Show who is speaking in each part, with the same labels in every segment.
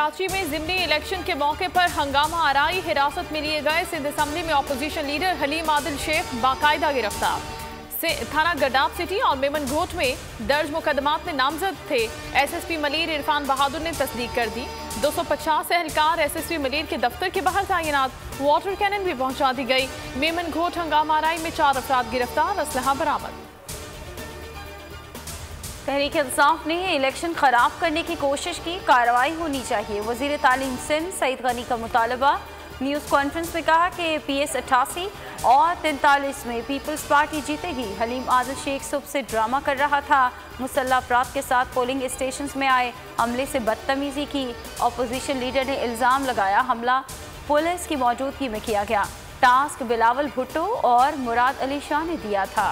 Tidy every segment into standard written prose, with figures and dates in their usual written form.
Speaker 1: कराची में ज़िमनी इलेक्शन के मौके पर हंगामा आराई, हिरासत में लिए गए सिंध असम्बली में अपोजिशन लीडर हलीम आदिल शेख बाकायदा गिरफ्तार। थाना गडाब सिटी और मेमन घोट में दर्ज मुकदमात में नामजद थे। एसएसपी मलीर इरफान बहादुर ने तस्दीक कर दी। 250 एहलकार एसएसपी मलीर के दफ्तर के बाहर तैनात। वाटर कैनन भी पहुंचा दी गई। मेमन घोट हंगामा आराई में 4 अफराद गिरफ्तार, असलहा बरामद।
Speaker 2: तहरीक इंसाफ ने इलेक्शन खराब करने की कोशिश की, कार्रवाई होनी चाहिए। वजीर तालीम सिंध सईद गनी का मुतालबा। न्यूज़ कॉन्फ्रेंस में कहा कि PS 88 और 43 में पीपल्स पार्टी जीतेगी। हलीम आदिल शेख सुबह से ड्रामा कर रहा था। मुसल्लह अफराद के साथ पोलिंग स्टेशन में आए, हमले से बदतमीजी की। अपोजिशन लीडर ने इल्ज़ाम लगाया हमला पुलिस की मौजूदगी में किया गया। टास्क बिलावल भुट्टो और मुराद अली शाह ने दिया था।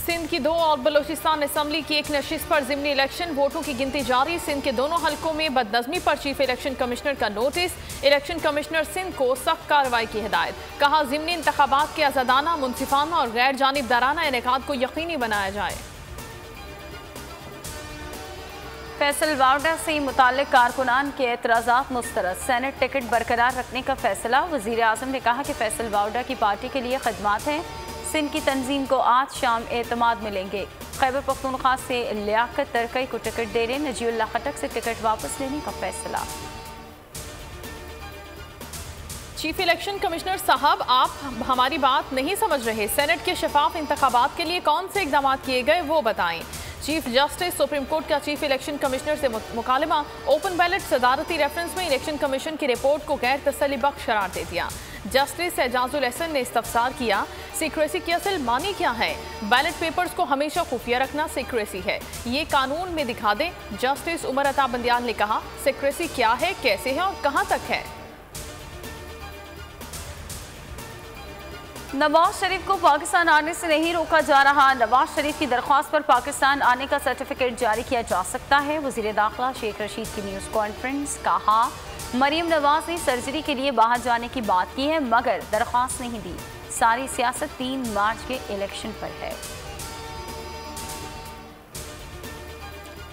Speaker 1: सिंध की 2 और बलोचिस्तान असम्बली की एक नशिस्त पर ज़िमनी इलेक्शन, वोटों की गिनती जारी। सिंध के दोनों हलकों में बदनज़मी पर चीफ इलेक्शन कमिश्नर का नोटिस। इलेक्शन कमिश्नर सिंध को सख्त कार्रवाई की हिदायत। कहा ज़िमनी इंतखाबात के आज़ादाना, मुनसिफाना और गैर जानिबदाराना इनेकाद को यकीनी बनाया जाए।
Speaker 2: फैसल वार्डा से मुताल्लिक कारकुनान के एतराज़ात मुस्तरद। सेनेट टिकट बरकरार रखने का फैसला। वज़ीर आज़म ने कहा कि फैसल वार्डा की पार्टी के लिए खदमात हैं। सिंध की तंजीम को आज शाम एतमाद मिलेंगे। खैबर पख्तूनख्वा से लियाकत तरकई को टिकट देने, नजीउल्लाह खटक से टिकट वापस लेने का फैसला।
Speaker 1: चीफ इलेक्शन कमिश्नर साहब, आप हमारी बात नहीं समझ रहे। सेनेट के शफाफ इंतखाबात के लिए कौन से इकदाम किए गए वो बताएं। चीफ जस्टिस सुप्रीम कोर्ट का चीफ इलेक्शन कमिश्नर से मुकालमा। ओपन बैलेट सदारती रेफरेंस में इलेक्शन कमीशन की रिपोर्ट को गैर तसल्ली बख्श करार दे दिया। जस्टिस एजाजुल हसन ने इस्तफसार किया, सीक्रेसी की असल मानी क्या है? बैलेट पेपर्स को हमेशा खुफिया रखना सीक्रेसी है, ये कानून में दिखा दें। जस्टिस उमर अता बंदियाल ने कहा सीक्रेसी क्या है, कैसे है और कहां तक है।
Speaker 2: नवाज शरीफ को पाकिस्तान आने से नहीं रोका जा रहा। नवाज शरीफ की दरख्वास्त पर पाकिस्तान आने का सर्टिफिकेट जारी किया जा सकता है। वज़ीर दाखिला शेख रशीद की न्यूज़ कॉन्फ्रेंस। कहा मरियम नवाज ने सर्जरी के लिए बाहर जाने की बात की है मगर दरख्वास्त नहीं दी। सारी सियासत 3 मार्च के इलेक्शन पर है।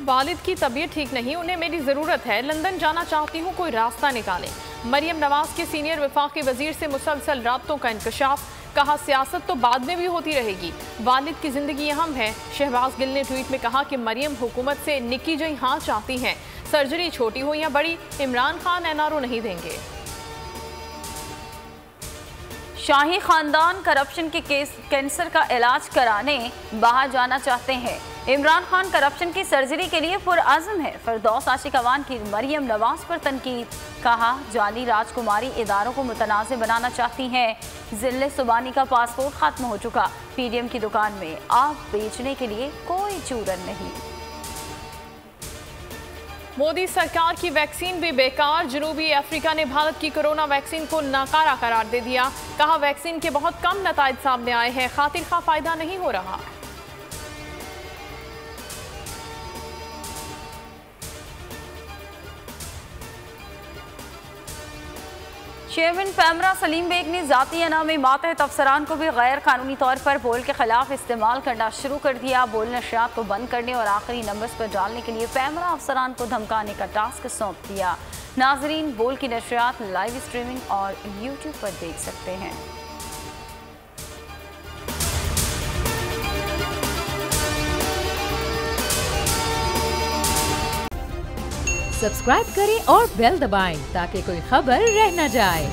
Speaker 1: वालिद की तबीयत ठीक नहीं, उन्हें मेरी ज़रूरत है, लंदन जाना चाहती हूँ, कोई रास्ता निकालें। मरियम नवाज के सीनियर वफाकी वजीर से मुसलसल राब्तों का इंकशाफ। कहा सियासत तो बाद में भी होती रहेगी, वालिद की जिंदगी अहम है। शहबाज गिल ने ट्वीट में कहा कि मरियम हुकूमत से निक्की जई हाँ चाहती हैं, सर्जरी छोटी हो या बड़ी, इमरान खान NRO नहीं देंगे।
Speaker 2: शाही खानदान करप्शन के केस कैंसर का इलाज कराने बाहर जाना चाहते हैं। इमरान खान करप्शन की सर्जरी के लिए पुरअज़्म है। फिरदौस आशिक अवान की मरियम नवाज पर तनकीद। कहा जाली राजकुमारी इदारों को मुतनाज़ बनाना चाहती हैं। जिले सुबानी का पासपोर्ट खत्म हो चुका। PDM की दुकान में आग बेचने के लिए कोई चूरन नहीं।
Speaker 1: मोदी सरकार की वैक्सीन भी बेकार। जनूबी अफ्रीका ने भारत की कोरोना वैक्सीन को नाकारा करार दे दिया। कहा वैक्सीन के बहुत कम नताइज सामने आए हैं, खातिर खा फायदा नहीं हो रहा।
Speaker 2: चेयरमैन पैमरा सलीम बेग ने ज़ाती अनामे मातहत अफसरान को भी गैर कानूनी तौर पर बोल के खिलाफ इस्तेमाल करना शुरू कर दिया। बोल नशरियात को बंद करने और आखिरी नंबर्स पर डालने के लिए पैमरा अफसरान को धमकाने का टास्क सौंप दिया। नाजरीन बोल की नशरियात लाइव स्ट्रीमिंग और YouTube पर देख सकते हैं।
Speaker 3: सब्सक्राइब करें और बेल दबाएं ताकि कोई खबर रह न जाए।